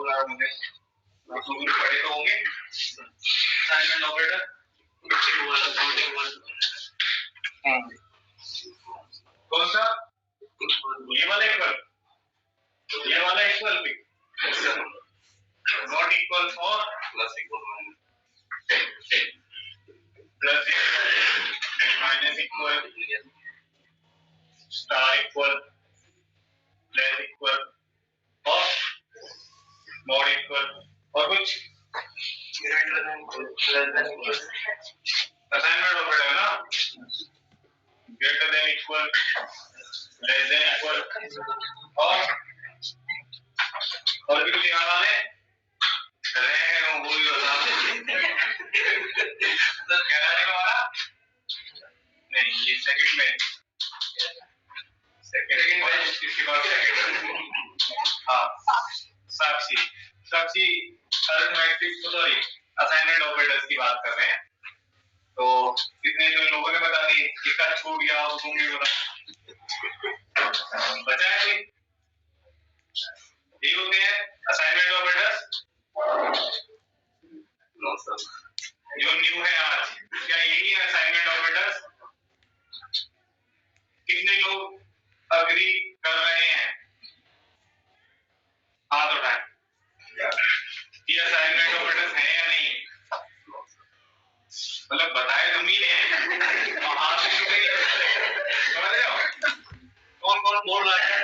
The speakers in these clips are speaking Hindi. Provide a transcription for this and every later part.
बताओ मुझे, पढ़े तो होंगे असाइनमेंट ऑपरेटर। कौन सा? ये वाला इक्वल, ये वाला इक्वल भी not equal for plus equal plus minus equal star equal less equal और नॉट इक्वल और कुछ असाइनमेंट ऑपरेटर है ना, greater than equal less than equal और भी कुछ याद आ रहे रहेगा वो भी बता तो क्या रहने वाला नहीं, ये सेकंड में इसके बाद सेकंड हाँ साक्षी अरिथमेटिक सॉरी असाइनमेंट ऑपरेटर्स की बात कर रहे हैं। तो कितने जो लोगों ने बता दी, एक आध छूट गया और तुम भी बता बचा है कोई? ये होते हैं असाइनमेंट ऑपरेटर्स। नो सर, जो न्यू है आज, क्या यही है असाइनमेंट ऑपरेटर्स? कितने लोग अग्री कर रहे हैं? हाथ उठाएं। ये असाइनमेंट ऑपरेटर्स हैं या नहीं? मतलब बताए तुम ही ने, हाथ से समझ रहे हो? कौन कौन बोल रहा है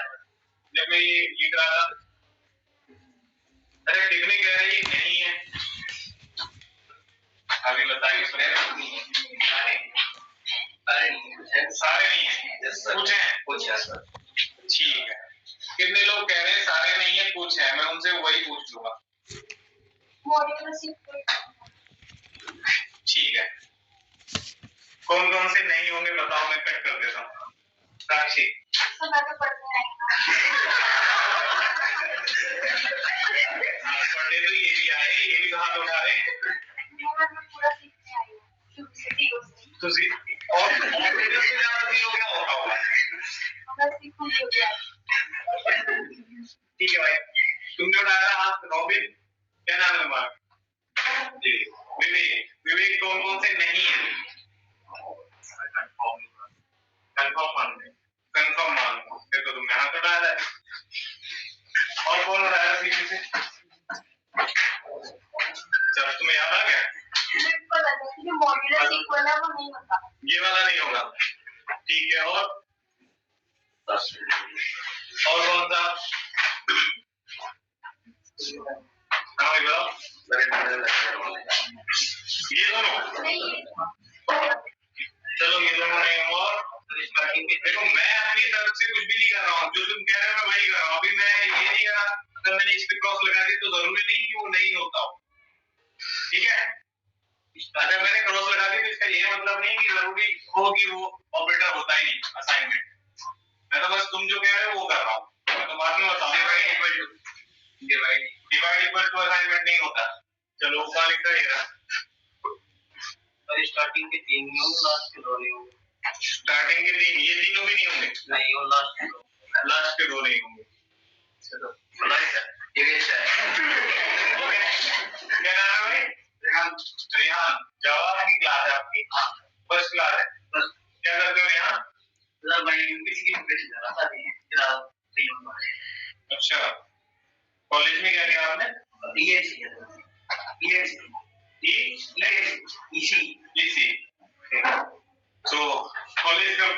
जब मैं ये करा था? अरे कितने कह रहे हैं नहीं है? अभी बताइए। सारे नहीं है, कुछ है सर। ठीक है, कितने लोग कह रहे हैं सारे नहीं है कुछ है? मैं उनसे वही पूछ लूंगा। ठीक है, कौन कौन से नहीं होंगे बताओ, मैं कट कर देता हूँ। साक्षी पढ़ने तो ये भी आए, ये भी हाथ उठा रहे हैं। और ऑपरेटर से ज्यादा जीरो क्या होता होगा? ठीक है भाई, तुमने उठाया हाथ। रॉबिन, क्या नाम है तुम्हारा? विवेक कौन कौन से नहीं है? कंफर्म मान लो, देखो तुमने हाथ उठाया है। और कौन उठाया पीछे से? जब तुम्हें याद आ गया ये वाला नहीं होगा। ठीक है, और कौन सा? ये दोनों, चलो ये दोनों नहीं होगा। और देखो मैं अपनी तरफ से कुछ भी नहीं कर रहा हूँ, जो तुम कह रहे हो मैं वही कर रहा हूँ। अभी मैं ये नहीं कर रहा, अगर मैंने इस पे क्रॉस लगा दी तो जरूरी नहीं कि वो नहीं होता हो। ठीक है, अगर मैंने क्रॉस लगा दी तो इसका ये मतलब नहीं कि जरूरी हो कि वो ऑपरेटर होता ही नहीं असाइनमेंट। मैं तो बस तुम जो कह रहे हो वो कर रहा हूँ। मैं तो बाद में बताऊँ डिवाइड इक्वल टू असाइनमेंट नहीं होता। चलो ऊपर लिखता है स्टार्टिंग के 3 नहीं होंगे, लास्ट के 2 नहीं होंगे। स्टार्टिंग के 3, ये तीनों भी नहीं होंगे। नहीं, और लास्ट के 2 नहीं होंगे। चलो ये भी अच्छा है। ओके, क्या नाम है भाई? रेहान। जावा की क्लास है आपकी? फर्स्ट क्लास है। क्या करते हो रेहान? मैं यूपीएससी की प्रिपरेशन कर रहा था अभी फिलहाल। अच्छा, कॉलेज में क्या किया आपने? ईसी। तो कॉलेज कब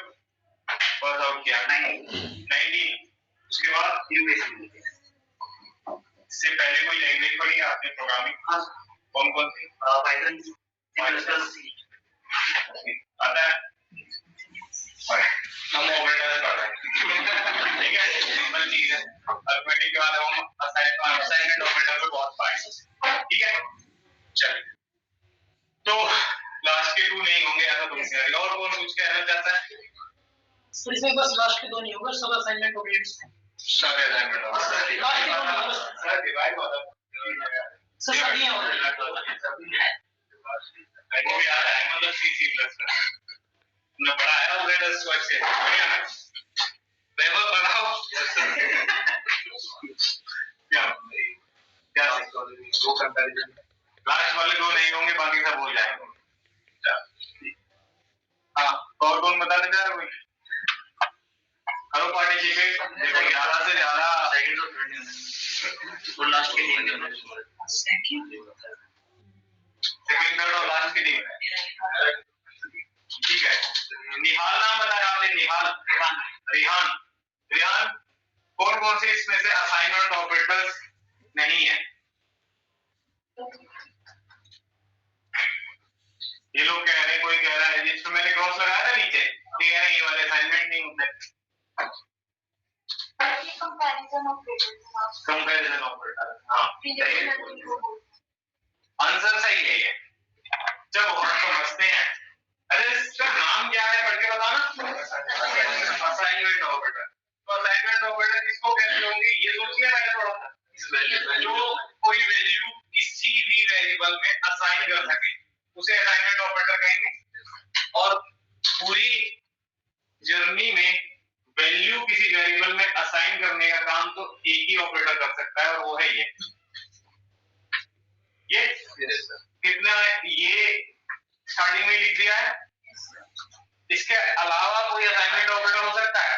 पास आउट किया? 19। उसके बाद यूपीएससी से पहले कोई लैंग्वेज पढ़ी आपने प्रोग्रामिंग? कौन कौन सी? पाइथन, आता है? हम ऑपरेटर पढ़ रहे हैं। ठीक है, सिंपल चीज है। अरिथमेटिक के बाद हम असाइनमेंट ऑपरेटर पे बहुत पढ़ेंगे। ठीक है, चलिए। तो लास्ट के 2 नहीं होंगे ऐसा तुम कह रहे हो। और कौन कुछ कहना चाहता है? इसमें बस लास्ट के 2 नहीं होगा, सब असाइनमेंट ऑपरेटर्स हैं। सारे असाइनमेंट सर डिवाइड होता है सर सभी हैं। वो याद है मतलब C++ ने पढ़ाया ऑपरेटर्स को अच्छे बढ़िया है। वैभव पढ़ाओ क्या दो कंपैरिजन, लास्ट वाले दो नहीं होंगे, बाकी सब हो जाएंगे। हाँ, और कौन बताने जा रहा है? करो पार्टिसिपेट, देखो 11 से ज्यादा सेकंड और थर्ड नहीं और लास्ट के लिए सेकंड थर्ड और लास्ट के लिए ठीक है। निहाल नाम बताया आपने, निहाल, रेहान, रेहान कौन कौन से इसमें से असाइनमेंट ऑपरेटर्स नहीं है? ये लोग कह रहे हैं, कोई कह रहा है जिसमें मैंने क्रॉस लगाया था नीचे, ये कह रहे हैं ये वाले असाइनमेंट नहीं होते। कंपैरिजन ऑपरेटर, हाँ आंसर सही है ये। चलो हम समझते हैं। अरे इसका नाम क्या है पढ़ के बताना। Assignment operator. तो असाइनमेंट ऑपरेटर किसको कहते होंगे ये सोचिए मैंने थोड़ा सा, जो कोई वैल्यू किसी भी वेरिएबल में असाइन कर सके उसे असाइनमेंट ऑपरेटर कहेंगे। और पूरी जर्नी में वैल्यू किसी वेरिएबल में असाइन करने का काम तो एक ही ऑपरेटर कर सकता है और वो है ये कितना है, ये स्टार्टिंग में लिख दिया है। इसके अलावा कोई असाइनमेंट ऑपरेटर हो सकता है?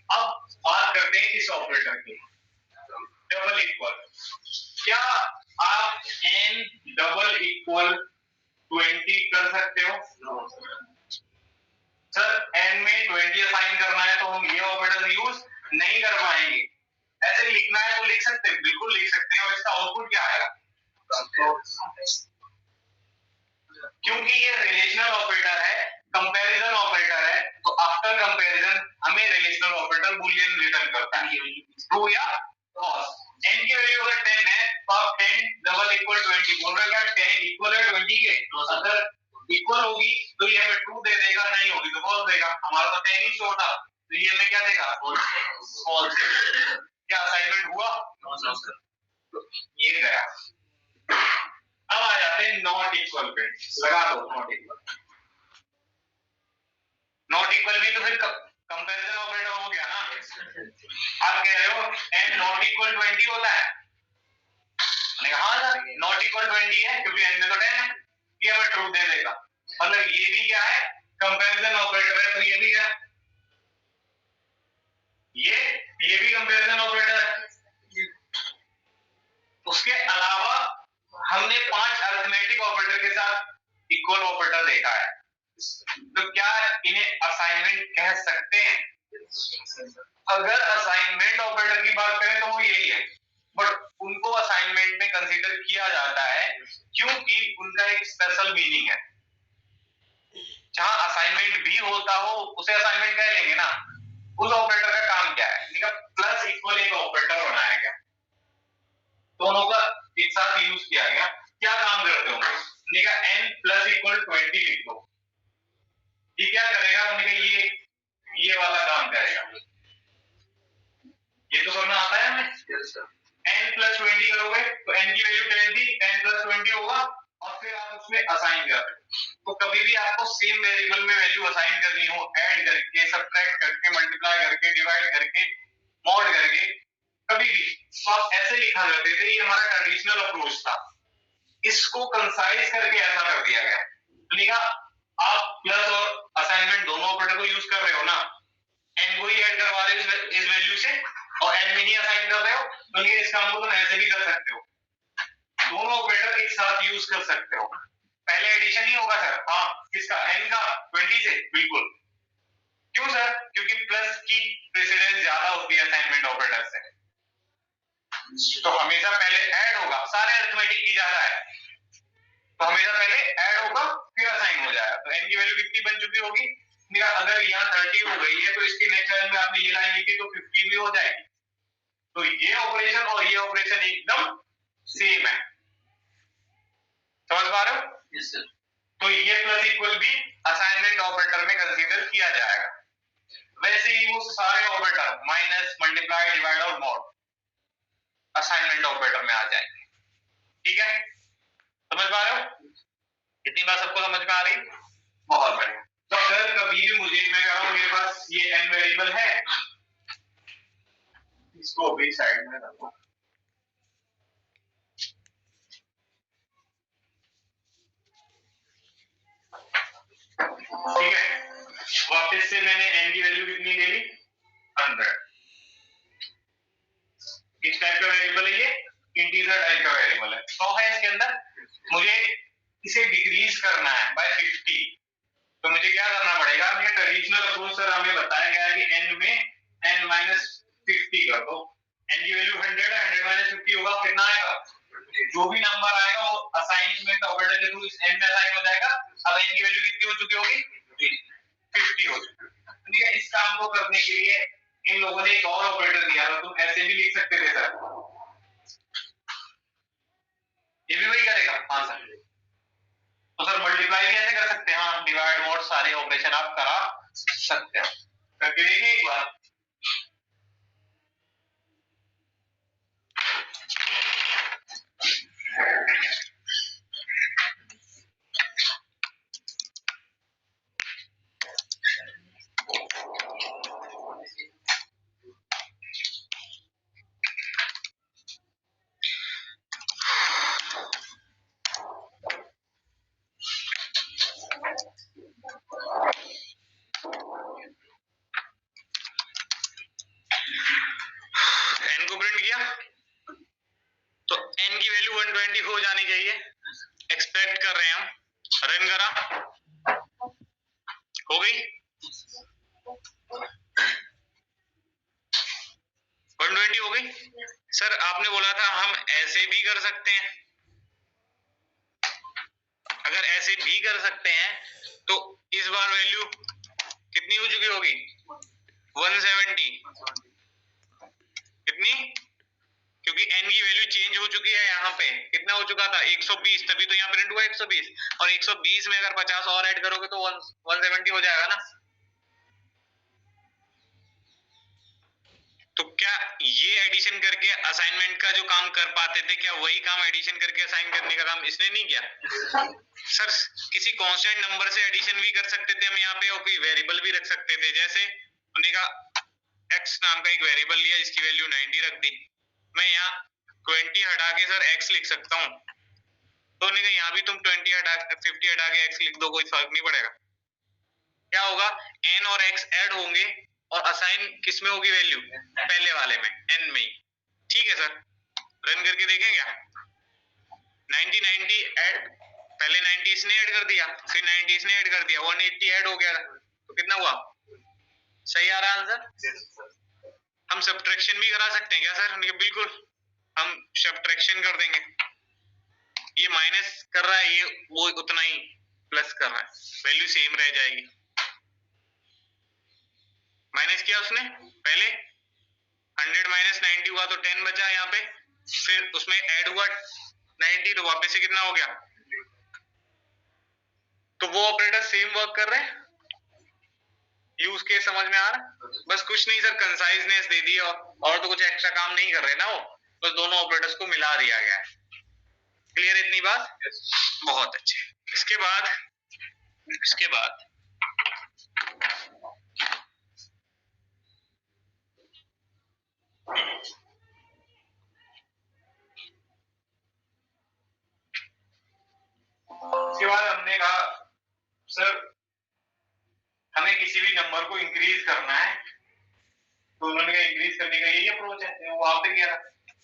अब बात करते हैं इस ऑपरेटर की, डबल इक्वल। क्या आप n डबल इक्वल 20 कर सकते हो? सर n में 20 असाइन करना है तो हम ये ऑपरेटर यूज नहीं कर पाएंगे। ऐसे लिखना है तो लिख सकते हैं, बिल्कुल लिख सकते हैं। और इसका आउटपुट क्या आएगा? क्योंकि ये रिलेशनल ऑपरेटर है, कंपैरिजन ऑपरेटर है, तो आफ्टर कंपैरिजन हमें रिलेशनल ऑपरेटर बूलियन रिटर्न करता है, ट्रू या फॉल्स। n की वैल्यू अगर 10 है तो आप 10 डबल इक्वल 20 बोल रहे हैं, 10 इक्वल है 20 के, अगर इक्वल होगी तो ये हमें ट्रू दे देगा, नहीं होगी तो फॉल्स देगा। हमारा तो 10 ही शो था तो ये हमें क्या देगा? फॉल्स। क्या असाइनमेंट हुआ? ये गया। अब आ जाते हैं नॉट इक्वल पे, लगा दो नॉट इक्वल। नॉट इक्वल भी तो फिर कंपैरिजन ऑपरेटर हो गया ना। आप कह रहे हो n नॉट इक्वल 20 होता है, मैंने कहा हाँ सर नॉट इक्वल 20 है क्योंकि n में तो 10 है, ये हमें ट्रू दे देगा। मतलब ये भी क्या है? कंपैरिजन ऑपरेटर है। तो ये भी क्या है? ये भी कंपैरिजन ऑपरेटर है। उसके अलावा हमने 5 अरिथमेटिक ऑपरेटर के साथ इक्वल ऑपरेटर देखा है, तो क्या इन्हें असाइनमेंट कह सकते हैं? अगर असाइनमेंट ऑपरेटर की बात करें तो वो यही है, बट उनको असाइनमेंट में कंसीडर किया जाता है क्योंकि उनका एक स्पेशल मीनिंग है। जहां असाइनमेंट भी होता हो उसे असाइनमेंट कह लेंगे ना। उस ऑपरेटर का काम क्या है? प्लस इक्वल एक ऑपरेटर बनाया गया, दोनों का एक साथ यूज किया गया। क्या काम करते होंगे? n प्लस इक्वल 20 लिख दो। ये क्या करेगा? ये वाला काम करेगा। ये तो करना आता है हमें। n प्लस 20 करोगे तो n की वैल्यू 10 थी, 10 प्लस 20 होगा और फिर आप उसमें असाइन कर रहे हो। तो कभी भी आपको सेम वेरिएबल में वैल्यू असाइन करनी हो, ऐड करके, सब्ट्रैक्ट करके, मल्टीप्लाई करके, डिवाइड करके, मॉड करके, कभी भी तो आप ऐसे लिखा करते थे। ये हमारा ट्रेडिशनल अप्रोच था। इसको कंसाइज करके ऐसा कर दिया गया, लिखा आप प्लस और असाइनमेंट दोनों ऑपरेटर को यूज कर रहे हो ना, n को ही ऐड करवा रहे हो इस वैल्यू से और n में ही असाइन कर रहे हो, तो ये इस काम को तुम ऐसे भी कर सकते हो। दोनों ऑपरेटर एक साथ यूज कर सकते हो। पहले एडिशन ही होगा सर। हाँ किसका? n का 20 से। बिल्कुल। क्यों सर? क्योंकि प्लस की प्रेसिडेंस ज्यादा होती है असाइनमेंट ऑपरेटर से, तो हमेशा पहले ऐड होगा। सारे अरिथमेटिक की ज्यादा है तो हमेशा पहले ऐड होगा फिर असाइन हो जाएगा। तो n की वैल्यू कितनी बन चुकी होगी? अगर यहाँ 30 हो गई है तो इसके नेक्स्ट लाइन में आपने ये लाइन लिखी तो 50 भी हो जाएगी। तो ये ऑपरेशन और ये ऑपरेशन एकदम सेम है। समझ पा रहे हो? Yes sir. तो ये प्लस इक्वल भी असाइनमेंट ऑपरेटर में कंसीडर किया जाएगा। वैसे ही वो सारे ऑपरेटर माइनस, मल्टीप्लाई, डिवाइड और मॉड असाइनमेंट ऑपरेटर में आ जाएंगे। ठीक है, समझ पा रहे हो? इतनी बात सबको समझ में आ रही? बहुत बढ़िया। तो अगर कभी भी मुझे मैं कह रहा हूं मेरे पास ये n वेरिएबल है, इसको भी साइड में रखो। इंटीजर टाइप का वेरिएबल है, 100 है इसके अंदर, मुझे इसे डिक्रीज करना है बाय 50, तो मुझे क्या करना पड़ेगा, ये ट्रेडिशनल अप्रोच सर हमें बताया गया है कि n में n-50 कर दो, n की वैल्यू 100 है, 100 - 50 होगा, कितना आएगा, जो भी नंबर आएगा वो असाइनमेंट ऑपरेटर के थ्रू इस n में असाइन हो जाएगा। अब n की वैल्यू कितनी हो चुकी होगी, 50 हो चुकी है। ठीक है, इस काम को करने के लिए इन लोगों ने एक और ऑपरेटर दिया था, तुम ऐसे भी लिख सकते थे सर, ये भी वही करेगा। हाँ सर, तो सर मल्टीप्लाई भी ऐसे कर सकते हैं, हाँ डिवाइड मोड सारे ऑपरेशन आप करा सकते हो। करके देखिए एक बार, n को प्रिंट किया तो n की वैल्यू 120 हो जानी चाहिए, एक्सपेक्ट कर रहे हैं हम, रन करा, हो गई 120 हो गई। सर आपने बोला था हम ऐसे भी कर सकते हैं, अगर ऐसे भी कर सकते हैं तो इस बार वैल्यू कितनी हो चुकी होगी, 170, कितनी, क्योंकि n की वैल्यू चेंज हो चुकी है, यहाँ पे कितना हो चुका था 120, तभी तो यहाँ प्रिंट हुआ 120, और 120 में अगर 50 और ऐड करोगे तो 170 हो जाएगा ना। तो क्या ये एडिशन करके असाइनमेंट का जो काम कर पाते थे, क्या वही काम एडिशन करके असाइन करने का काम इसने नहीं किया? सर किसी कांस्टेंट नंबर से एडिशन भी कर सकते थे हम यहाँ पे, और कोई वेरिएबल भी रख सकते थे, जैसे हमने कहा x नाम का एक वेरिएबल लिया जिसकी वैल्यू 90 रख दी, मैं यहाँ 20 हटा के सर x लिख सकता हूँ, तो उन्होंने कहा यहाँ भी तुम 50 हटा के x लिख दो, कोई फर्क नहीं पड़ेगा। क्या होगा, n और x ऐड होंगे और असाइन किस में होगी वैल्यू, पहले वाले में, n में ही। ठीक है सर, रन करके देखें क्या, 90 ऐड, पहले 90 इसने ऐड कर दिया, फिर 90 इसने ऐड कर दिया, 180 ऐड हो गया, तो कितना हुआ, सही आ रहा है आंसर। हम सब्ट्रैक्शन भी करा सकते हैं क्या सर, बिल्कुल हम सब्ट्रैक्शन कर देंगे, ये माइनस कर रहा है, ये वो उतना ही प्लस कर रहा है, वैल्यू सेम रह जाएगी। माइनस किया उसने पहले, 100 - 90 हुआ तो 10 बचा यहाँ पे, फिर उसमें ऐड हुआ 90, तो वापस से कितना हो गया, तो वो ऑपरेटर सेम वर्क कर रहे हैं। यूज केस समझ में आ रहा है, बस कुछ नहीं सर, कंसाइजनेस दे दी, और तो कुछ एक्स्ट्रा काम नहीं कर रहे ना वो, बस दोनों ऑपरेटर्स को मिला दिया गया है। क्लियर इतनी बात, बहुत अच्छे। इसके बाद हमने कहा सर हमें किसी भी नंबर को इंक्रीज करना है, तो उन्होंने कहा इंक्रीज करने का यही अप्रोच है, वो वहां पे गया,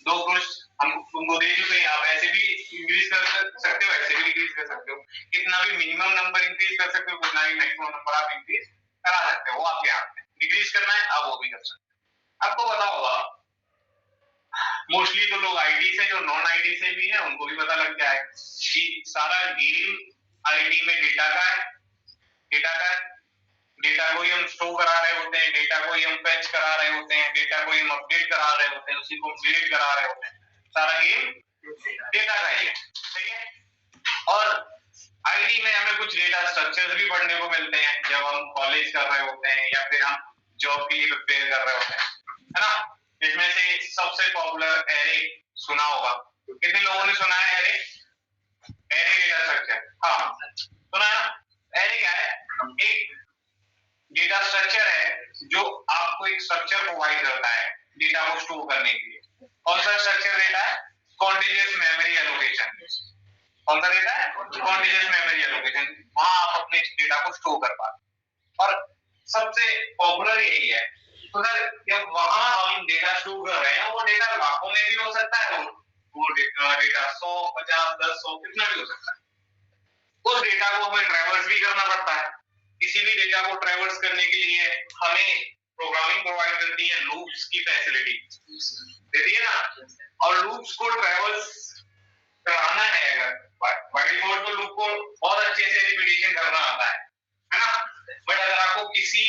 दो अप्रोच हम तुमको दे चुके हैं, आप ऐसे भी इंक्रीज कर सकते हो, ऐसे भी इंक्रीज कर सकते हो, कितना भी मिनिमम नंबर इंक्रीज कर सकते हो, कितना भी मैक्सिमम नंबर आप इंक्रीज करा सकते हो, वो आपके हाथ में, डिक्रीज करना है आप वो भी कर सकते हो। आपको पता होगा मोस्टली तो लोग आईटी से, जो नॉन आईटी से भी है उनको भी पता लग जाएगा कि सारा गेम आईटी में डेटा का है, डेटा को ही हम स्टोर करा रहे होते हैं, डेटा को ही हम फेच करा रहे होते हैं, डेटा को ही हम अपडेट करा रहे होते हैं, उसी को अपडेट करा रहे होते हैं, सारा गेम डेटा का ही है, सही है। और आईटी में हमें कुछ डेटा स्ट्रक्चर्स भी पढ़ने को मिलते हैं जब हम कॉलेज कर रहे होते हैं या फिर हम जॉब के लिए प्रिपेयर कर रहे होते हैं, है ना। इसमें से सबसे पॉपुलर एरे सुना होगा, कितने लोगों ने सुना है एरे डेटा स्ट्रक्चर, हाँ सुना है। एरे क्या है, एक डेटा स्ट्रक्चर है जो आपको एक स्ट्रक्चर प्रोवाइड करता है डेटा को स्टोर करने के लिए। कौन सा स्ट्रक्चर देता है, कॉन्टिजियस मेमोरी एलोकेशन। कौन सा देता है, कॉन्टिजियस मेमोरी एलोकेशन, वहां आप अपने डेटा को स्टोर कर पाते, और सबसे पॉपुलर यही है। तो सर जब वहां हम डेटा स्टोर कर रहे हैं, वो डेटा लाखों में भी हो सकता है, वो वो डेटा 100, 50, 10, 100 कितना भी हो सकता है। उस डेटा को हमें ट्रैवर्स भी करना पड़ता है। किसी भी डेटा को ट्रैवर्स करने के लिए हमें प्रोग्रामिंग प्रोवाइड करती है लूप्स की फैसिलिटी देती है ना, और लूप्स को ट्रैवर्स कराना है अगर बाय डिफॉल्ट तो लूप को बहुत अच्छे से रिपीटेशन करना आता है ना, बट अगर आपको किसी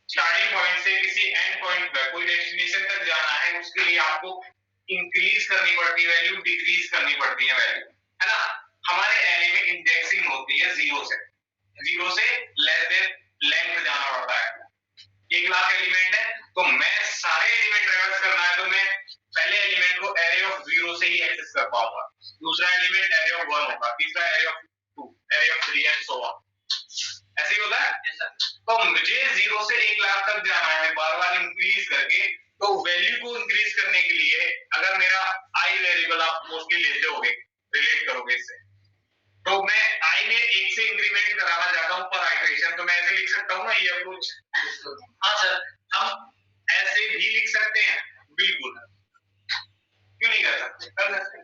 स्टार्टिंग पॉइंट से किसी एंड पॉइंट पर कोई डेस्टिनेशन तक जाना है, उसके लिए आपको इंक्रीज करनी पड़ती है वैल्यू, डिक्रीज करनी पड़ती है वैल्यू, है ना। हमारे एरे में इंडेक्सिंग होती है जीरो से लेस देन लेंथ जाना पड़ता है। 1 लाख एलिमेंट है तो मैं सारे एलिमेंट ट्रैवर्स करना है तो मैं पहले एलिमेंट को एरे ऑफ 0 से ही एक्सेस कर पाऊंगा, दूसरा एलिमेंट एरे ऑफ 1 होगा, तीसरा array of 2, array of 3 and so on. ऐसे ही होता है। तो मुझे 0 से 1 लाख तक जाना है बार बार इंक्रीज करके, तो वैल्यू को इंक्रीज करने के लिए अगर मेरा आई वेरिएबल आप मोस्टली लेते होगे, रिलेट करोगे इससे, तो मैं आई में 1 से इंक्रीमेंट कराना चाहता हूं पर आइटरेशन, तो मैं ऐसे लिख सकता हूं ना ये अप्रोच। हाँ सर, हम ऐसे भी लिख सकते हैं, बिल्कुल, क्यों नहीं कर सकते, कर सकते।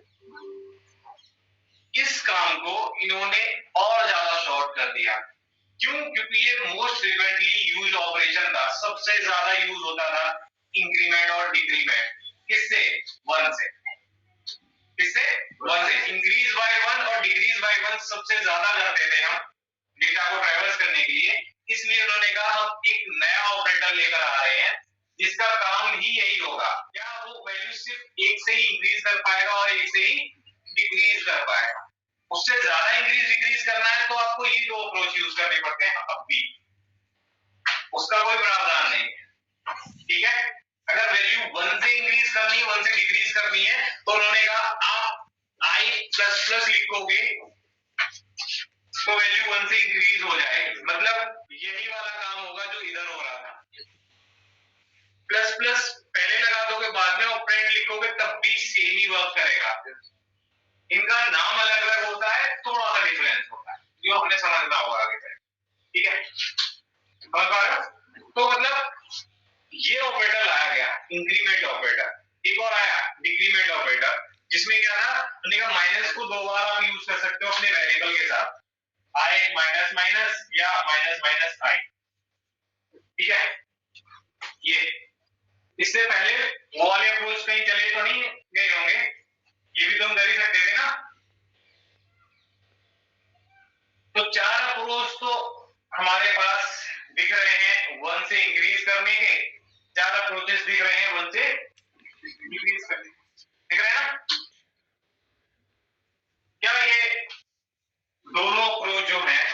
इस काम को इन्होंने और ज्यादा शॉर्ट कर दिया, क्यों? क्योंकि ये मोस्ट फ्रीक्वेंटली यूज ऑपरेशन था, सबसे ज्यादा यूज होता था इंक्रीमेंट और डिक्रीमेंट। किससे? 1 से। किससे? 1 से। इंक्रीज बाय 1 और डिक्रीज बाय 1 सबसे ज्यादा करते थे हम डेटा को ट्रैवर्स करने के लिए, इसलिए उन्होंने कहा हम एक नया ऑपरेटर लेकर आ रहे हैं जिसका काम ही यही होगा। क्या वो वैल्यू सिर्फ 1 से ही इंक्रीज कर पाएगा और 1 से ही डिक्रीज कर पाएगा? उससे ज्यादा इंक्रीज डिक्रीज करना है तो आपको ये 2 अप्रोच यूज करने पड़ते हैं अब भी, उसका कोई प्रावधान नहीं है, ठीक है। अगर वैल्यू 1 से इंक्रीज करनी है, 1 से डिक्रीज करनी है, तो उन्होंने कहा आप i++ लिखोगे तो वैल्यू 1 से इंक्रीज हो जाएगी, मतलब यही वाला काम होगा जो इधर हो रहा था। प्लस पहले लगा दोगे, बाद में ऑपरेंड लिखोगे तब भी सेम ही वर्क करेगा। इनका नाम अलग अलग होता है, थोड़ा सा डिफरेंस होता है, जो हमने समझना होगा आगे से, ठीक है। समझ पा रहे हो? तो मतलब ये ऑपरेटर लाया गया इंक्रीमेंट ऑपरेटर, एक और आया डिक्रीमेंट ऑपरेटर, जिसमें क्या था, हमने कहा माइनस को 2 बार आप यूज कर सकते हो अपने वेरिएबल के साथ, i माइनस माइनस या माइनस माइनस i, ठीक है। ये इससे पहले वो वाले अप्रोच कहीं चले तो नहीं गए होंगे, ये भी तो हम कर ही सकते थे ना। तो 4 अप्रोच तो हमारे पास दिख रहे हैं 1 से इंक्रीज करने के, 4 अप्रोचेस दिख रहे हैं 1 से डिक्रीज करने, दिख रहे हैं ना। क्या ये दोनों अप्रोच जो है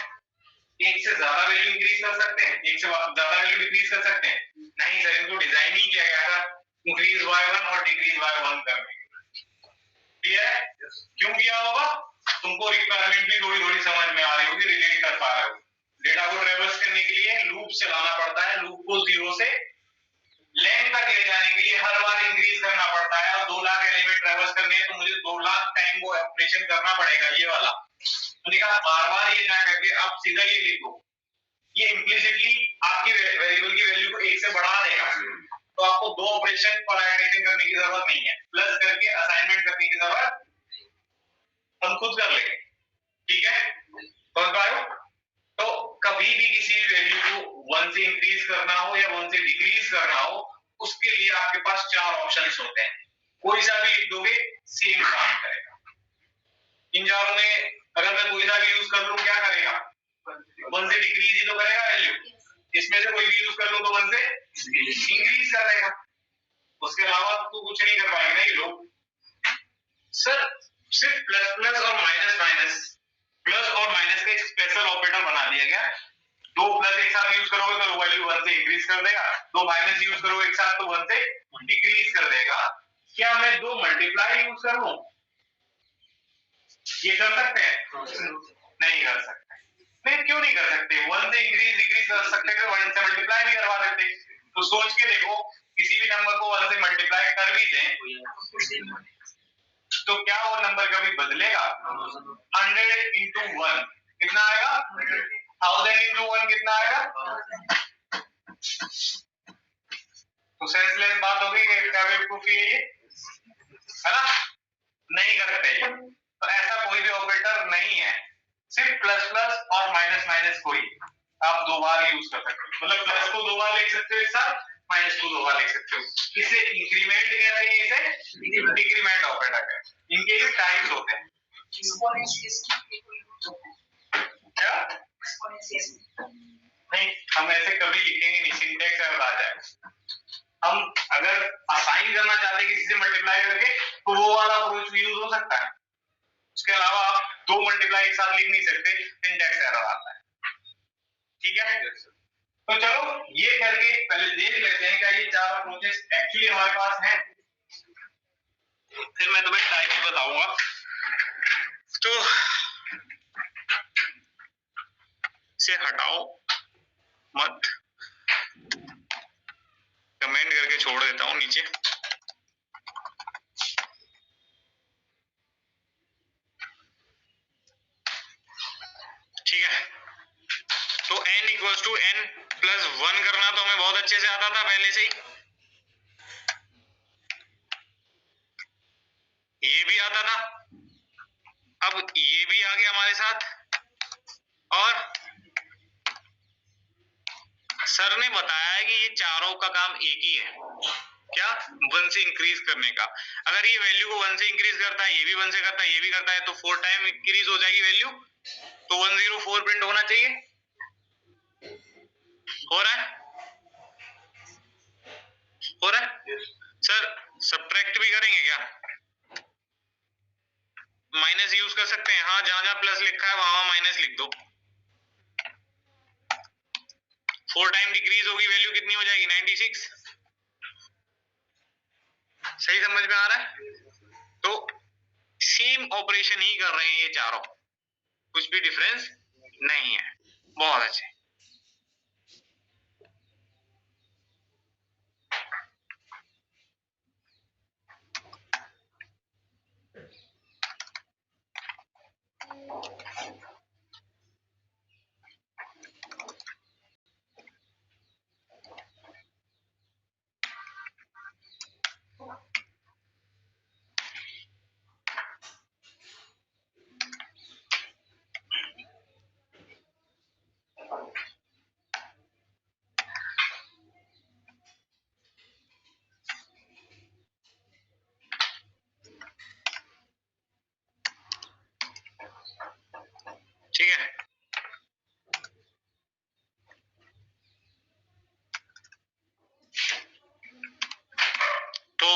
एक से ज्यादा वैल्यू इंक्रीज कर सकते हैं, एक से ज्यादा वैल्यू डिक्रीज कर सकते हैं? नहीं सर, इनको डिजाइन ही किया गया था इंक्रीज बाय 1 और डिक्रीज बाय 1 करने के लिए, ठीक है। क्यों किया होगा? तुमको रिक्वायरमेंट भी थोड़ी थोड़ी समझ में आ रही होगी, रिलेट कर पा रहे हो। डेटा को ट्रैवर्स करने के लिए लूप चलाना पड़ता है, लूप को 0 से लेंथ तक ले जाने के लिए हर बार इंक्रीज करना पड़ता है, और 2 लाख एलिमेंट ट्रैवर्स करने हैं तो मुझे 2 लाख टाइम वो ऑपरेशन करना पड़ेगा, ये वाला। मैंने कहा बार बार ये ना करके आप सीधा ये लिखो, ये इम्प्लिसिटली आपकी वेरिएबल की वैल्यू को 1 से बढ़ा देगा, तो आपको 2 ऑपरेशन पर आइटरेशन करने की जरूरत नहीं है, प्लस करके असाइनमेंट करने की जरूरत हम खुद कर लेंगे, ठीक है। समझ पा रहे हो? तो कभी भी किसी भी वैल्यू को 1 से इंक्रीज करना हो या 1 से डिक्रीज करना हो, उसके लिए आपके पास 4 ऑप्शंस होते हैं, कोई सा भी लिख दोगे सेम काम करेगा। इन चारों में अगर मैं कोई सा भी यूज कर लूं, क्या करेगा? 1 से डिक्रीज ही तो करेगा वैल्यू, इसमें से कोई भी यूज कर लूं तो 1 से इंक्रीज कर देगा, उसके अलावा तो कुछ नहीं कर पाएंगे ना ये लोग। सर सिर्फ प्लस और माइनस, प्लस और माइनस का एक स्पेशल ऑपरेटर बना दिया गया, 2 प्लस एक साथ यूज करोगे तो वैल्यू 1 से इंक्रीज कर देगा, 2 माइनस यूज करोगे एक साथ तो 1 से डिक्रीज कर देगा। क्या मैं 2 मल्टीप्लाई यूज करूं? ये कर सकते हैं? नहीं कर सकते। नहीं, क्यों नहीं कर सकते? 1 से इंक्रीज डिक्रीज कर सकते थे, 1 से मल्टीप्लाई भी करवा देते। तो सोच के देखो, किसी भी नंबर को 1 से मल्टीप्लाई कर भी दें तो क्या वो नंबर कभी बदलेगा? 100 into 1 कितना आएगा? 1000 into 1 कितना आएगा? तो सेंसलेस बात हो गई, क्या बेवकूफी है ये, है ना। आप 2 बार यूज कर सकते हो, मतलब प्लस को 2 बार लिख सकते हो एक साथ, माइनस को 2 बार लिख सकते हो। इसे इंक्रीमेंट कहते हैं, इसे डिक्रीमेंट ऑपरेटर कहते हैं। इनके भी टाइप्स होते हैं। क्या नहीं, हम ऐसे कभी लिखेंगे नहीं, सिंटैक्स एरर आ जाएगा। हम अगर असाइन करना चाहते हैं किसी से मल्टीप्लाई करके, तो वो वाला अप्रोच यूज हो सकता है। उसके अलावा आप 2 मल्टीप्लाई एक साथ लिख नहीं सकते, सिंटैक्स एरर आता है। ठीक है, तो चलो ये करके पहले देख लेते हैं क्या ये 4 अप्रोचेस एक्चुअली हमारे पास हैं। फिर मैं तुम्हें टाइप बताऊंगा। तो इसे हटाओ मत, कमेंट करके छोड़ देता हूं नीचे। ठीक है, तो n equals to n plus 1 करना तो हमें बहुत अच्छे से आता था पहले से ही, ये भी आता था, अब ये भी आ गया हमारे साथ। और सर ने बताया है कि ये चारों का काम एक ही है, क्या 1 से इंक्रीज करने का। अगर ये वैल्यू को 1 से इंक्रीज करता है, ये भी 1 से करता है, ये भी करता है, तो 4 टाइम इंक्रीज हो जाएगी वैल्यू, तो 104 प्रिंट होना चाहिए। हो रहा है, हो रहा है। सर सब्ट्रैक्ट भी करेंगे क्या? माइनस यूज कर सकते हैं, हाँ, जहां जहां प्लस लिखा है वहां माइनस लिख दो। 4 टाइम डिक्रीज होगी, वैल्यू कितनी हो जाएगी? 96। सही समझ में आ रहा है? तो सेम ऑपरेशन ही कर रहे हैं ये चारों, कुछ भी डिफरेंस नहीं है। बहुत अच्छे। ठीक है, तो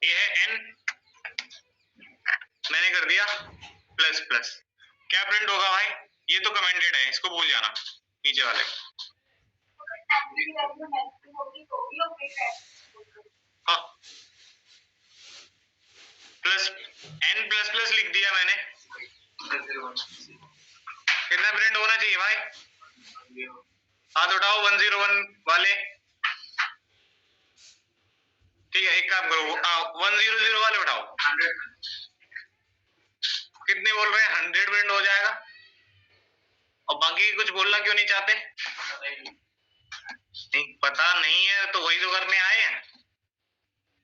ये है n, मैंने कर दिया प्लस प्लस। क्या प्रिंट होगा भाई? ये तो कमेंटेड है, इसको भूल जाना नीचे वाले। हाँ, प्लस n प्लस प्लस लिख दिया मैंने, कितना प्रिंट होना चाहिए भाई? हाथ उठाओ 101 वाले। ठीक है, एक काम करो, 100 वाले उठाओ। कितने बोल रहे हैं? 100 प्रिंट हो जाएगा। और बाकी कुछ बोलना क्यों नहीं चाहते? नहीं पता नहीं है तो वही तो करने आए हैं।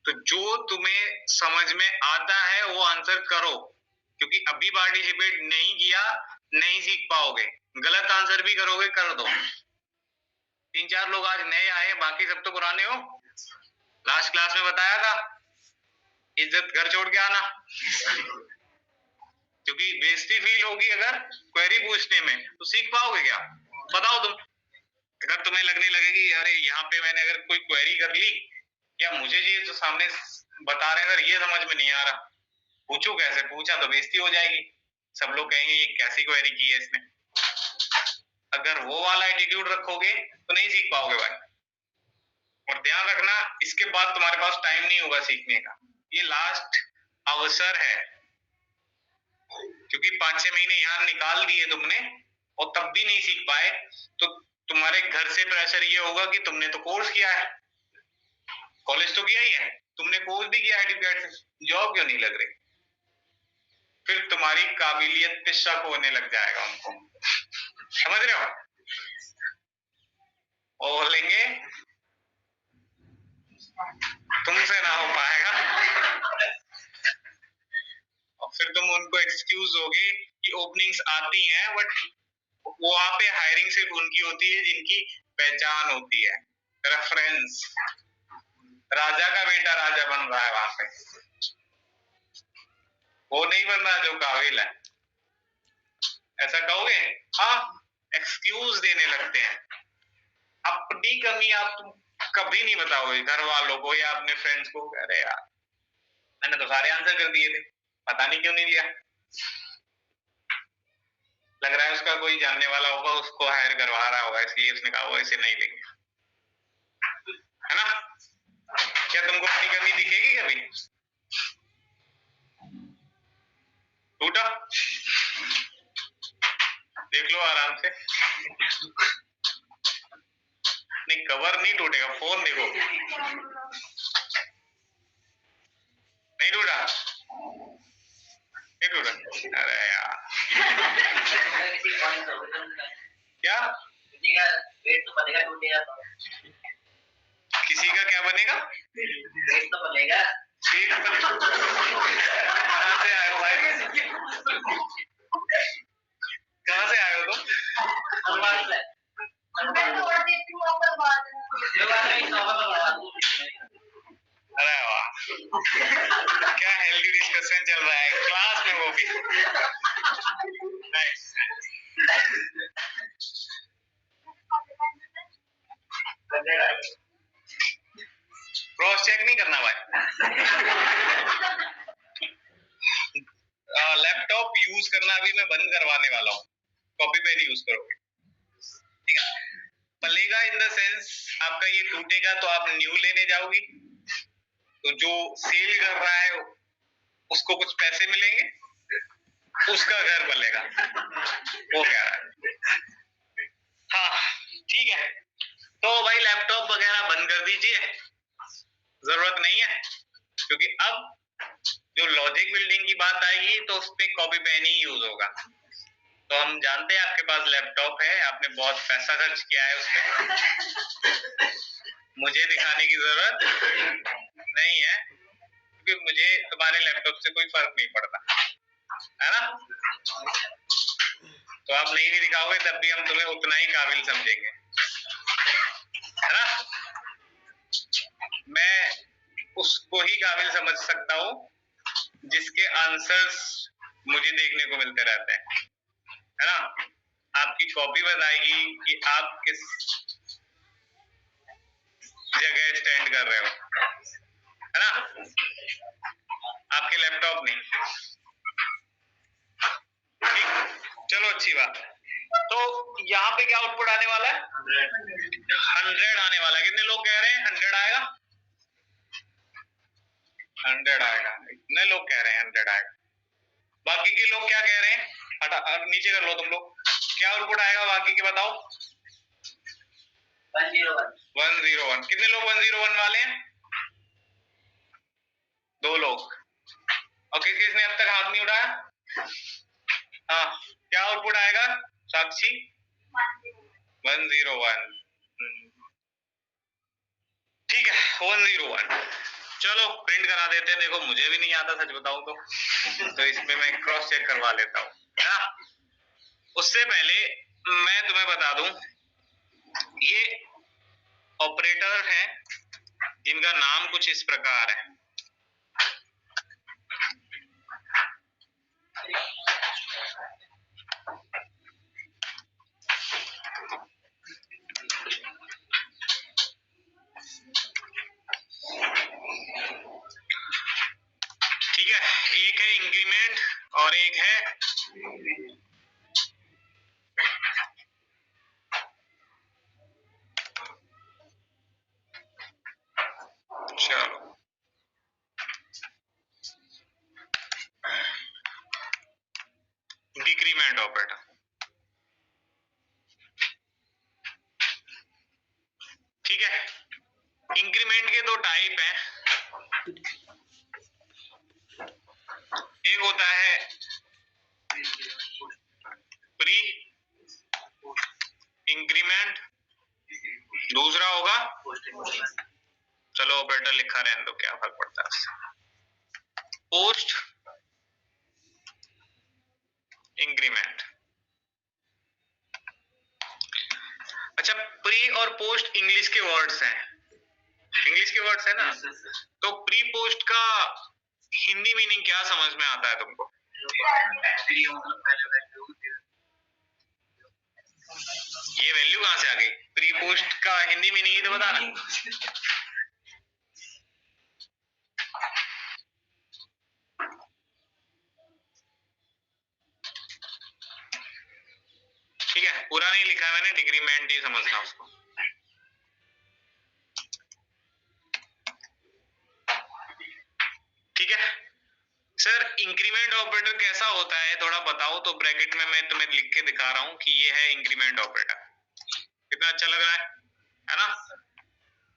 तो जो तुम्हें समझ में आता है वो आंसर करो, क्योंकि अभी पार्टिसिपेट नहीं किया नहीं सीख पाओगे। गलत आंसर भी करोगे कर दो। 3-4 लोग आज नए आए, बाकी सब तो पुराने हो। लास्ट क्लास में बताया था इज्जत घर छोड़ के आना, क्योंकि बेइज्जती फील होगी अगर क्वेरी पूछने में, तो सीख पाओगे क्या? बताओ तुम। अगर तुम्हें लगने लगे कि अरे यहाँ पे मैंने अगर कोई क्वेरी कर ली, या मुझे ये जो सामने बता रहे हैं अगर ये समझ में नहीं आ रहा, पूछू कैसे? पूछा तो बेइज्जती हो जाएगी, सब लोग कहेंगे ये कैसी क्वेरी की है इसने। अगर वो वाला एटीट्यूड रखोगे तो नहीं सीख पाओगे भाई। और ध्यान रखना, इसके बाद तुम्हारे पास टाइम नहीं होगा सीखने का, ये लास्ट अवसर है, क्योंकि 5-6 महीने यहाँ निकाल दिए तुमने और तब भी नहीं सीख पाए, तो तुम्हारे घर से प्रेशर ये होगा कि तुमने तो कोर्स किया है, कॉलेज तो किया ही है, तुमने कोर्स भी किया है, जॉब क्यों नहीं लग रही? फिर तुम्हारी काबिलियत पे शक होने लग जाएगा उनको, समझ रहे हो? और बोलेंगे तुमसे ना हो पाएगा। एक्सक्यूज दोगे कि ओपनिंग्स आती हैं, बट वहां पे हायरिंग सिर्फ उनकी होती है जिनकी पहचान होती है, रेफरेंस। राजा का बेटा राजा बन रहा है वहां पे, वो नहीं बन रहा जो काबिल है। ऐसा कहोगे? हाँ, एक्सक्यूज देने लगते हैं। अपनी कमी आप कभी नहीं बताओगे घर वालों को या अपने फ्रेंड्स को, अरे यार मैंने तो सारे आंसर कर दिए थे, पता नहीं क्यों नहीं दिया। लग रहा है उसका कोई जानने वाला होगा, उसको हायर करवा रहा होगा, इसलिए उसने कहा वो इसे नहीं लेंगे, है ना? क्या तुमको अपनी कमी दिखेगी कभी? टूटा देख लो आराम से, नहीं कवर नहीं टूटेगा, फोन देखो, नहीं टूटा, नहीं टूटा। अरे यार क्या वेट तो बनेगा, टूटेगा तो किसी का क्या बनेगा? वेट तो बनेगा। कहाँ से आए हो भाई? कहाँ से आए हो तुम? अरे वाह, क्या हेल्दी डिस्कशन चल रहा है क्लास में, वो भी नाइस। क्रॉस चेक नहीं करना भाई। लैपटॉप यूज करना अभी मैं बंद करवाने वाला हूँ, कॉपी पेन यूज करोगे, ठीक है? पलेगा इन द सेंस आपका ये टूटेगा तो आप न्यू लेने जाओगी, तो जो सेल कर रहा है उसको कुछ पैसे मिलेंगे, उसका घर बनेगा, वो कह रहा है। हाँ ठीक है, तो भाई लैपटॉप वगैरह बंद कर दीजिए, जरूरत नहीं है, क्योंकि अब जो लॉजिक बिल्डिंग की बात आएगी तो उस पे कॉपी पेन ही यूज होगा। तो हम जानते हैं आपके पास लैपटॉप है, आपने बहुत पैसा खर्च किया है उस पे, मुझे दिखाने की जरूरत नहीं है, क्योंकि मुझे तुम्हारे लैपटॉप से कोई फर्क नहीं पड़ता, है ना? तो आप नहीं भी दिखाओगे तब भी हम तुम्हें उतना ही काबिल समझेंगे, है ना? मैं उसको ही काबिल समझ सकता हूँ जिसके आंसर्स मुझे देखने को मिलते रहते हैं, है ना? आपकी कॉपी बताएगी कि आप किस जगह स्टैंड कर रहे हो, है ना? आपके लैपटॉप नहीं। ठीक, चलो अच्छी बात। तो यहाँ पे क्या आउटपुट आने वाला है? 100 आने वाला है। कितने लोग कह रहे हैं 100 आएगा? 100 आएगा, इतने लोग कह रहे हैं 100 आएगा। बाकी के लोग क्या कह रहे हैं? हटा, नीचे कर लो तुम लोग, क्या आउटपुट आएगा बाकी के बताओ? 101। कितने लोग 101 वाले हैं? 2 लोग। और किसने अब तक हाथ नहीं उठाया? हाँ, क्या आउटपुट आएगा साक्षी? 101। ठीक है, 101। चलो प्रिंट करा देते हैं। देखो मुझे भी नहीं आता सच बताऊं तो इसमें मैं क्रॉस चेक करवा लेता हूँ, है ना? उससे पहले मैं तुम्हें बता दूं, ये ऑपरेटर हैं जिनका नाम कुछ इस प्रकार है। ठीक है, एक है इंक्रीमेंट और एक है चलो डिक्रीमेंट ऑपरेटर। ठीक है, इंक्रीमेंट के 2 टाइप हैं, एक होता है प्री इंक्रीमेंट, दूसरा होगा, चलो ऑपरेटर लिखा रहने दो, क्या फर्क पड़ता है उससे, पोस्ट इंक्रीमेंट। अच्छा, प्री और पोस्ट इंग्लिश के वर्ड्स हैं, इंग्लिश के वर्ड्स है ना, तो प्री पोस्ट का हिंदी मीनिंग क्या समझ में आता है तुमको? ये वैल्यू कहां से आ गई? प्री पोस्ट का हिंदी मीनिंग ही तो बताना। ठीक है, पूरा नहीं लिखा है मैंने, डिक्रीमेंट ही समझना उसको। ठीक है सर, इंक्रीमेंट ऑपरेटर कैसा होता है थोड़ा बताओ तो। ब्रैकेट में मैं तुम्हें लिख के दिखा रहा हूं कि ये है इंक्रीमेंट ऑपरेटर। कितना अच्छा लग रहा है ना?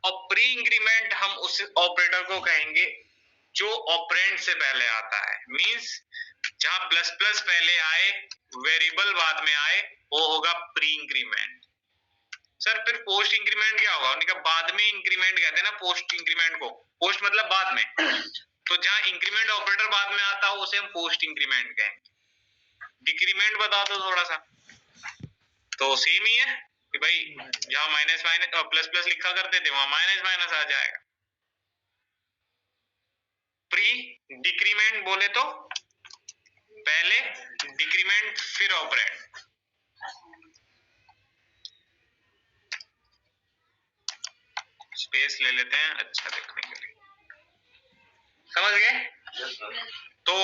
और प्री इंक्रीमेंट हम उस ऑपरेटर को कहेंगे जो ऑपरेंड से पहले आता है, मींस जहां प्लस प्लस पहले आए, वेरिएबल बाद में आए, वो होगा प्री इंक्रीमेंट। सर फिर पोस्ट इंक्रीमेंट क्या होगा? उनका बाद में इंक्रीमेंट कहते हैं ना पोस्ट इंक्रीमेंट को। पोस्ट मतलब बाद में, तो जहां इंक्रीमेंट ऑपरेटर बाद में आता हो उसे हम पोस्ट इंक्रीमेंट कहेंगे। डिक्रीमेंट बता दो थोड़ा सा। तो सेम ही है कि भाई जहां माइनस माइनस प्लस प्लस लिखा करते थे वहां माइनस माइनस आ जाएगा। प्री डिक्रीमेंट बोले तो पहले डिक्रीमेंट फिर ऑपरेंड। स्पेस ले लेते हैं अच्छा दिखने के लिए, समझ गए? तो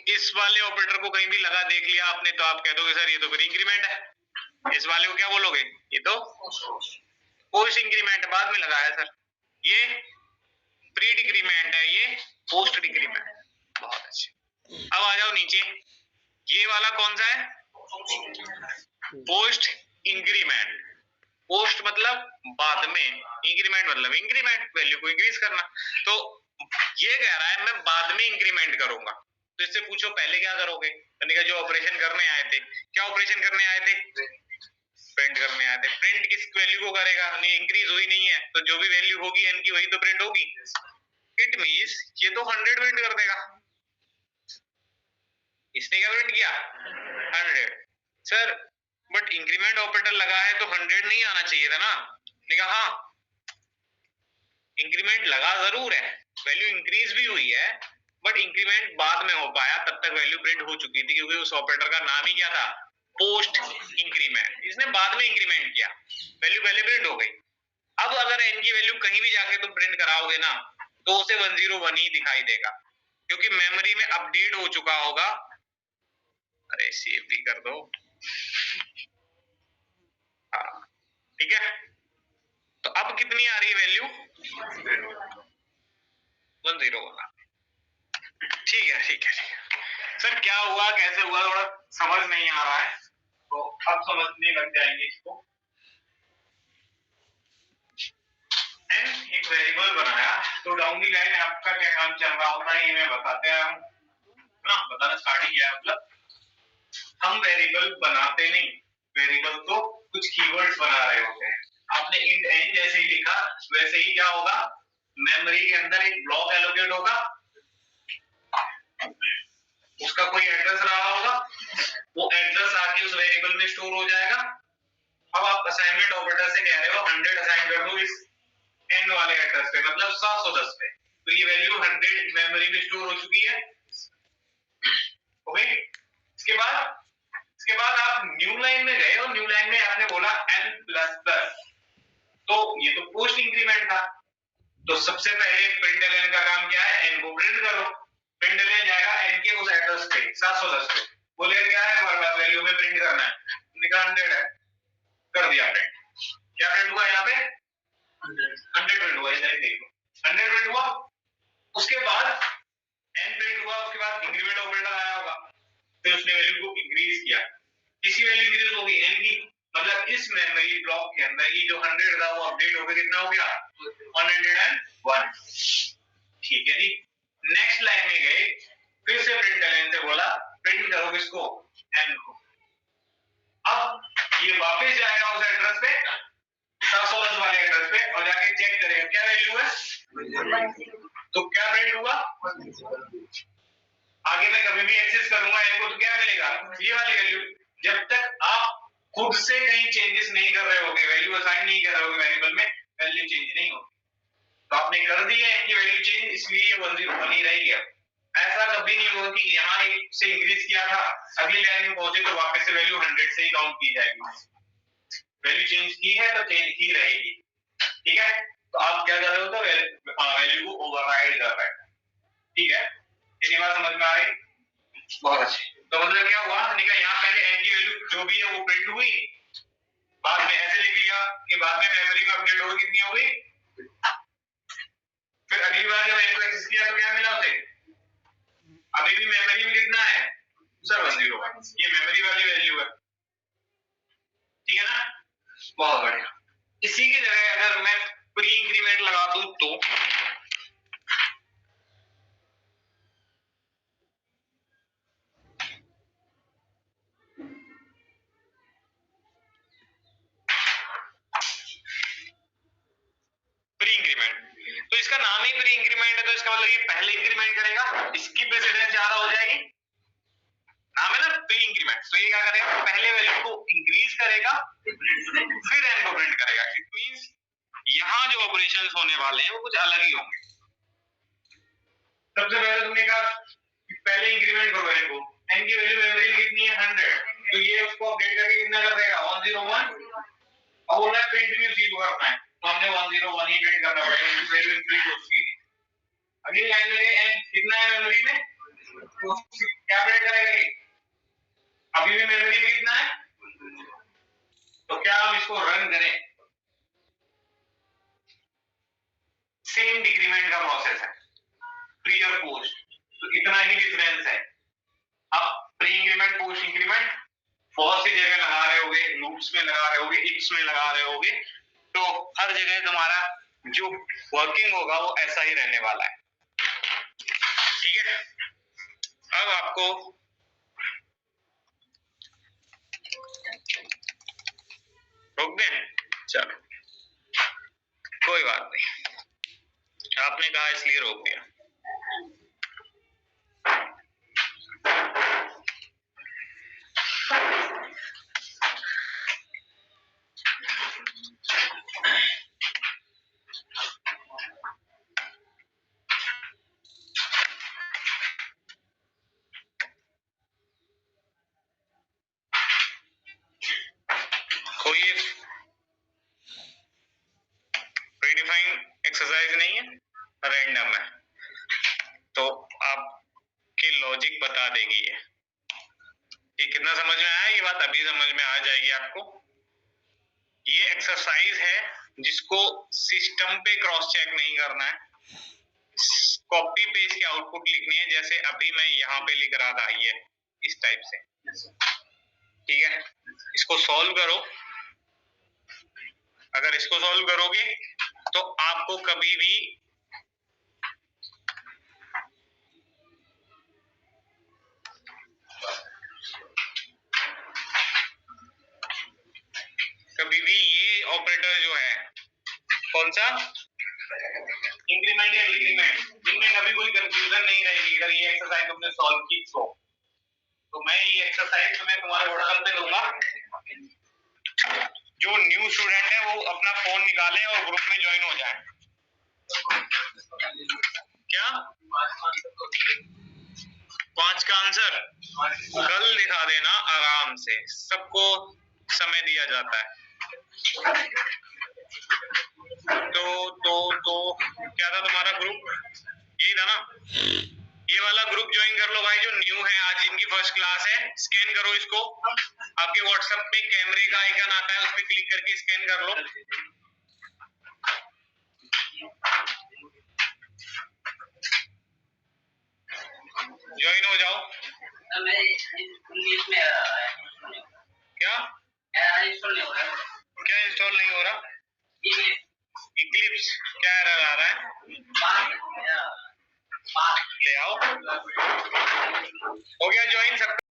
इस वाले ऑपरेटर को कहीं भी लगा देख लिया आपने तो आप कह दोगे सर ये तो फिर इंक्रीमेंट है। इस वाले को क्या बोलोगे? ये तो पोस्ट इंक्रीमेंट बाद में लगाया सर। ये प्री डिक्रीमेंट है, ये पोस्ट डिक्रीमेंट। बहुत अच्छे। अब आ जाओ नीचे, ये वाला कौन सा है? Post increment. पोस्ट मतलब बाद में, इंक्रीमेंट मतलब इंक्रीमेंट, वैल्यू को इंक्रीज करना। तो ये कह रहा है मैं बाद में इंक्रीमेंट करूंगा। तो इससे पूछो पहले क्या करोगे? मैंने कहा जो ऑपरेशन करने आए थे। क्या ऑपरेशन करने आए थे? प्रिंट करने आए थे। प्रिंट किस वैल्यू को करेगा? नहीं इंक्रीज हुई नहीं है तो जो भी वैल्यू होगी एन की वही तो प्रिंट होगी। इट मींस ये तो 100 प्रिंट कर देगा। इसने क्या प्रिंट किया? 100। सर बट इंक्रीमेंट ऑपरेटर लगा है तो 100 नहीं आना चाहिए था ना? मैंने कहा हाँ इंक्रीमेंट लगा जरूर है, वैल्यू इंक्रीज भी हुई है, बट इंक्रीमेंट बाद में हो पाया, तब तक वैल्यू प्रिंट हो चुकी थी क्योंकि उस ऑपरेटर का नाम ही क्या था? Post increment. इसने बाद में इंक्रीमेंट किया, वैल्यू पहले प्रिंट हो गई। अब अगर एन की वैल्यू कहीं भी जाके तुम प्रिंट कराओगे ना तो उसे 101 ही दिखाई देगा क्योंकि मेमोरी में अपडेट हो चुका होगा। अरे सेव भी कर दो। हाँ ठीक है, तो अब कितनी आ रही है वैल्यू? 101। ठीक है ठीक है। सर क्या हुआ कैसे हुआ थोड़ा समझ नहीं आ रहा है, तो अब समझने लग जाएंगे इसको। एन एक वेरिएबल बनाया तो डाउन दी लाइन आपका क्या काम चल रहा होता है ये मैं बताते हैं हम ना, बताना स्टार्ट ही किया। मतलब हम वेरिएबल बनाते नहीं, वेरिएबल तो कुछ कीवर्ड्स बना रहे होते हैं। आपने इंट एन जैसे ही लिखा वैसे ही क्या होगा? मेमोरी के अंदर एक ब्लॉक एलोकेट होगा, उसका कोई एड्रेस रहा होगा, वो एड्रेस आके उस वेरिएबल में स्टोर हो जाएगा। अब आप असाइनमेंट ऑपरेटर से कह रहे हो 100 असाइन कर दो इस एन वाले एड्रेस पे, मतलब 710 पे, तो ये वैल्यू 100 मेमोरी में स्टोर हो चुकी है। ओके, इसके बाद आप न्यू लाइन में गए और न्यू लाइन में आपने बोला n++, तो ये तो पोस्ट इंक्रीमेंट था, तो सबसे पहले प्रिंटलन का काम क्या है? n को प्रिंट करो। प्रिंटलन जाएगा n के उस एड्रेस पे 710 पे, बोले क्या है हमारे पास वैल्यू में प्रिंट करना है, निकाल 100 है, कर दिया प्रिंट। क्या प्रिंट हुआ यहाँ पे? 100 प्रिंट हुआ। इधर देखो 100 प्रिंट हुआ। उसके बाद n प्रिंट हुआ, उसके बाद इंक्रीमेंट ऑपरेटर आया होगा, फिर उसने वैल्यू को इंक्रीज किया। किसी वैल्यू इंक्रीज होगी n की, मतलब इस मेमोरी ब्लॉक के अंदर ये जो 100 था वो अपडेट होकर कितना हो गया? 101। ठीक है जी। नेक्स्ट लाइन में गए, फिर से प्रिंट लाइन से बोला प्रिंट करो किसको? n को। अब ये वापस जाएगा उस एड्रेस पे 710 वाले एड्रेस पे और जाके चेक करेगा क्या वैल्यू है, तो क्या प्रिंट हुआ? आगे मैं कभी भी एक्सेस करूंगा इनको तो क्या मिलेगा, ये वाली वैल्यू। जब तक आप खुद से कहीं चेंजेस नहीं कर रहे होगे, वैल्यू असाइन नहीं कर रहे होगे वेरिएबल में, वैल्यू चेंज नहीं होगी। तो आपने कर दी है इनकी वैल्यू चेंज, इसलिए ये 101 ही रहेगी। ऐसा कभी नहीं होगा कि यहाँ एक से इंक्रीज किया था, अगली लाइन में पहुंचे तो वापस से वैल्यू 100 से ही काउंट की जाएगी। वैल्यू चेंज की है तो चेंज ही रहेगी, ठीक है। तो आप क्या कर रहे हो, तो वैल्यू को ओवरराइड कर रहे हैं, ठीक है। इतनी बात समझ में आ रही, बहुत अच्छी। तो मतलब क्या हुआ, हमने कहा यहाँ पहले n की वैल्यू जो भी है वो प्रिंट हुई, बाद में ऐसे लिख लिया कि बाद में मेमोरी में अपडेट होगी, कितनी हो गई। फिर अगली बार जब n को एक्सेस किया तो क्या मिला उसे, अभी भी मेमोरी में कितना है सर 101, ये मेमोरी वाली वैल्यू है, ठीक है ना। बहुत बढ़िया। इसी की जगह अगर मैं प्री इंक्रीमेंट लगा दूं तो प्री इंक्रीमेंट, तो इसका नाम ही प्री इंक्रीमेंट है, तो इसका मतलब ये पहले इंक्रीमेंट करेगा, इसकी प्रेसिडेंस ज्यादा हो जाएगी, नाम है ना प्री इंक्रीमेंट। तो ये क्या करेगा, पहले वैल्यू को इंक्रीज करेगा फिर n को प्रिंट करेगा। इट मींस यहाँ जो ऑपरेशंस होने वाले हैं वो कुछ अलग ही होंगे। सबसे पहले तुमने कहा पहले इंक्रीमेंट करो n को, n की वैल्यू मेमोरी में कितनी है 100, तो ये उसको अपडेट करके कितना कर देगा 101। अब बोला प्रिंट भी उसी को करना है, तो हमने 101 ही प्रिंट करना पड़ेगा, इनकी वैल्यू इंक्रीज हो चुकी है। अगली लाइन में n कितना है मेमोरी में, तो क्या प्रिंट करेगा ये, अभी भी मेमोरी में कितना है। तो क्या हम इसको रन करें, सेम डिक्रीमेंट का प्रोसेस है, प्री और पोस्ट, तो इतना ही डिफरेंस है। अब प्री इंक्रीमेंट पोस्ट इंक्रीमेंट बहुत सी जगह लगा रहे होगे, लूप्स में लगा रहे होगे, इफ्स में लगा रहे होगे, तो हर जगह तुम्हारा जो वर्किंग होगा वो ऐसा ही रहने वाला है, ठीक है। अब आपको रोक दें, चलो कोई बात नहीं, आपने कहा इसलिए रोक दिया। कोई प्रीडिफाइंड एक्सरसाइज नहीं है, रैंडम है, तो आपके लॉजिक बता देगी ये कितना समझ में आया, ये बात अभी समझ में आ जाएगी आपको। ये एक्सरसाइज है जिसको सिस्टम पे क्रॉस चेक नहीं करना है, कॉपी पेस्ट के आउटपुट लिखने हैं, जैसे अभी मैं यहाँ पे लिख रहा था ये इस टाइप से, ठीक है। इसको सॉल्व करो, अगर इसको सॉल्व करोगे तो आपको कभी भी ये ऑपरेटर जो है कौन सा इंक्रीमेंट या डिक्रीमेंट, इनमें कभी कोई कंफ्यूजन नहीं रहेगी अगर ये एक्सरसाइज तुमने सॉल्व की तो मैं ये एक्सरसाइज तुम्हारे व्हाट्सएप पे दूंगा। जो न्यू स्टूडेंट है वो अपना फोन निकाले और ग्रुप में ज्वाइन हो जाए। क्या 5 का आंसर कल दिखा देना आराम से, सबको समय दिया जाता है। तो क्या था तुम्हारा ग्रुप, यही था ना, ये वाला ग्रुप ज्वाइन कर लो भाई जो न्यू है, आज इनकी फर्स्ट क्लास है। स्कैन करो इसको, आपके व्हाट्सएप पे कैमरे का आइकन आता है, उस पर क्लिक करके स्कैन कर लो। ज्वाइन हो जाओ। क्या क्या इंस्टॉल नहीं हो रहा, इक्लिप्स क्या एरर आ रहा है, ले आओ। हो गया ज्वाइन सब।